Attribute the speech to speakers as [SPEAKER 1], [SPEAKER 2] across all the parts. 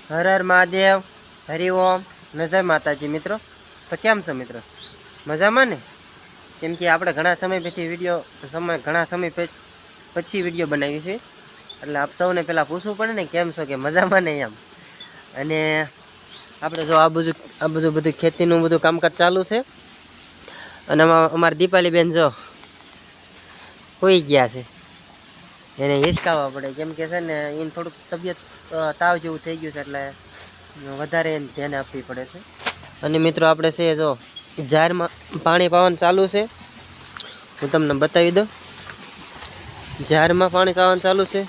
[SPEAKER 1] હર હર મહાદેવ, હરિઓમ, જય માતાજી મિત્રો. તો કેમ છો મિત્રો? મજામાં ને? કેમ કે આપણે ઘણા સમય પછી વિડીયો બનાવી છે, એટલે આપ સૌને પહેલાં પૂછવું પડે ને કેમ છો, કે મજામાં ને એમ. અને આપણે જો આ બધું ખેતીનું બધું કામકાજ ચાલુ છે. અને અમારી દીપાલી બેન જો હોઈ ગયા છે, એને હિસકાવવા પડે કેમ કે છે ને એને થોડુંક તબિયત તાવ જેવું થઈ ગયું છે, એટલે વધારે એને ધ્યાન આપવી પડે છે. અને મિત્રો આપણે છે જો જારમાં પાણી પાવાનું ચાલુ છે, હું તમને બતાવી દઉં. જારમાં પાણી પાવાનું ચાલુ છે,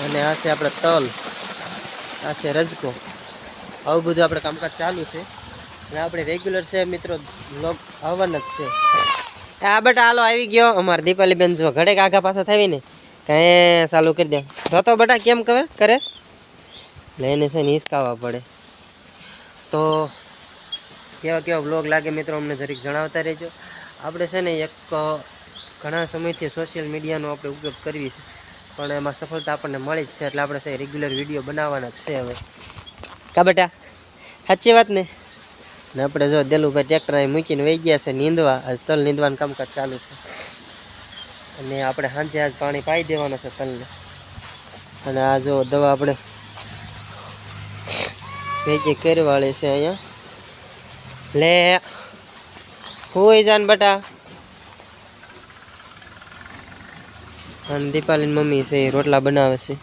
[SPEAKER 1] અને આ છે આપણે તલ, આ છે રજકો, આવું બધું આપણે કામકાજ ચાલુ છે. અને આપણે રેગ્યુલર છે મિત્રો, લોગ આવવાના જ છે. આ બેટા હાલો આવી ગયો અમારે દીપાલી બેન, જો ઘડે આગા પાછા થાવી ને કાંઈ ચાલુ કરી દે. તો બેટા કેમ કરે લઈને છે ને હિસકાવવા પડે. તો કેવા બ્લોગ લાગે મિત્રો અમને જરીક જણાવતા રહેજો. આપણે છે ને એક ઘણા સમયથી સોશિયલ મીડિયાનો આપણે ઉપયોગ કરવી છે, પણ એમાં સફળતા આપણને મળી જ છે, એટલે આપણે છે રેગ્યુલર વિડીયો બનાવવાના જ છે હવે. કા બેટા સાચી વાત ને? ને આપણે જો દેલુભાઈ ટ્રેક્ટર અહીં મૂકીને વહી ગયા છે નીંદવા. આજ તલ નીંદવાનું કામકાજ ચાલુ છે, અને આપણે સાંજે આજ પાણી પાઈ દેવાનું છે તલને. અને આ જો દવા આપણે ભેગી કરવાળી છે અહીંયા. લે હોઈ જાન બેટા. અને દીપાલીની મમ્મી છે એ રોટલા બનાવે છે.